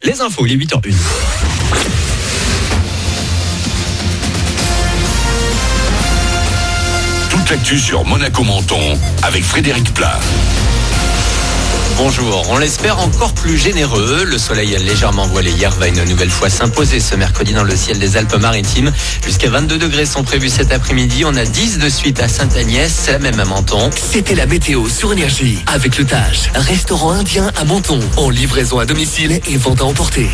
Les infos, il est 8h01. Toute l'actu sur Monaco Menton avec Frédéric Plat. Bonjour, on l'espère encore plus généreux. Le soleil légèrement voilé hier va une nouvelle fois s'imposer ce mercredi dans le ciel des Alpes-Maritimes. Jusqu'à 22 degrés sont prévus cet après-midi. On a 10 de suite à Sainte-Agnès, c'est la même à Menton. C'était la météo sur Énergie avec le Tage, restaurant indien à Menton, en livraison à domicile et vente à emporter.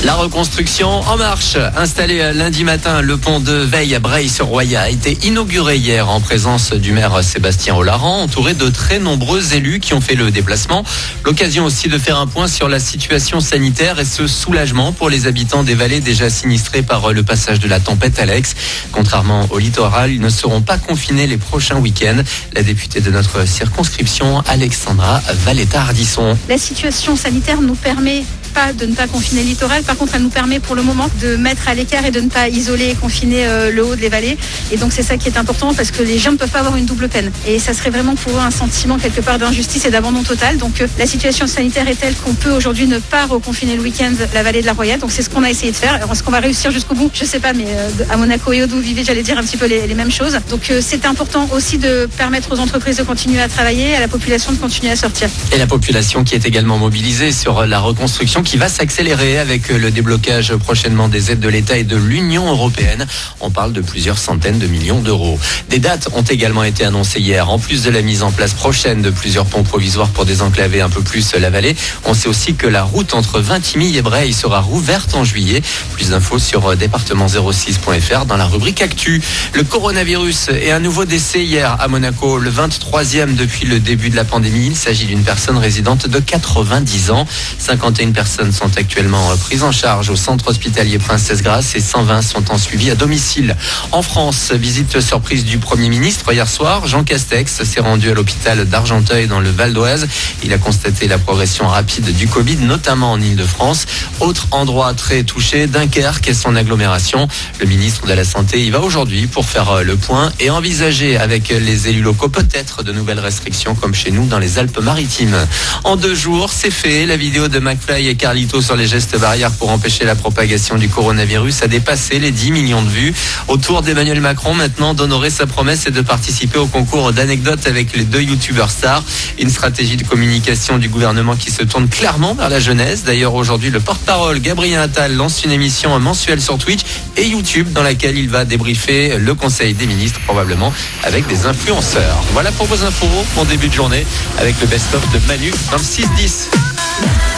La reconstruction en marche. Installé lundi matin, le pont de Veille à Breil-sur-Roya a été inauguré hier en présence du maire Sébastien Olaran, entouré de très nombreux élus qui ont fait le déplacement. L'occasion aussi de faire un point sur la situation sanitaire et ce soulagement pour les habitants des vallées déjà sinistrées par le passage de la tempête Alex. Contrairement au littoral, ils ne seront pas confinés les prochains week-ends. La députée de notre circonscription, Alexandra Valletta-Ardisson. La situation sanitaire nous permet pas de ne pas confiner le littoral. Par contre, elle nous permet pour le moment de mettre à l'écart et de ne pas isoler et confiner le haut des vallées. Et donc, c'est ça qui est important parce que les gens ne peuvent pas avoir une double peine. Et ça serait vraiment pour eux un sentiment quelque part d'injustice et d'abandon total. Donc, la situation sanitaire est telle qu'on peut aujourd'hui ne pas reconfiner le week-end la vallée de la Roya. Donc, c'est ce qu'on a essayé de faire. Alors, est-ce qu'on va réussir jusqu'au bout? Je sais pas, mais à Monaco et où vous vivez, j'allais dire un petit peu les mêmes choses. Donc, c'est important aussi de permettre aux entreprises de continuer à travailler, à la population de continuer à sortir. Et la population qui est également mobilisée sur la reconstruction qui va s'accélérer avec le déblocage prochainement des aides de l'État et de l'Union européenne. On parle de plusieurs centaines de millions d'euros. Des dates ont également été annoncées hier. En plus de la mise en place prochaine de plusieurs ponts provisoires pour désenclaver un peu plus la vallée, on sait aussi que la route entre Vintimille et Breil sera rouverte en juillet. Plus d'infos sur département06.fr dans la rubrique Actu. Le coronavirus et un nouveau décès hier à Monaco, le 23e depuis le début de la pandémie. Il s'agit d'une personne résidente de 90 ans. 51 personnes sont actuellement prises en charge au centre hospitalier Princesse Grasse et 120 sont en suivi à domicile. En France, visite surprise du Premier ministre hier soir. Jean Castex s'est rendu à l'hôpital d'Argenteuil dans le Val d'Oise. Il a constaté la progression rapide du Covid, notamment en Ile-de-France. Autre endroit très touché, Dunkerque et son agglomération. Le ministre de la Santé y va aujourd'hui pour faire le point et envisager avec les élus locaux peut-être de nouvelles restrictions comme chez nous dans les Alpes-Maritimes. En 2 jours, c'est fait. La vidéo de McFly et Carlito sur les gestes barrières pour empêcher la propagation du coronavirus a dépassé les 10 millions de vues. Au tour d'Emmanuel Macron maintenant d'honorer sa promesse et de participer au concours d'anecdotes avec les 2 youtubeurs stars. Une stratégie de communication du gouvernement qui se tourne clairement vers la jeunesse. D'ailleurs aujourd'hui le porte-parole Gabriel Attal lance une émission mensuelle sur Twitch et YouTube dans laquelle il va débriefer le Conseil des ministres probablement avec des influenceurs. Voilà pour vos infos, bon début de journée avec le best-of de Manu dans le 6-10.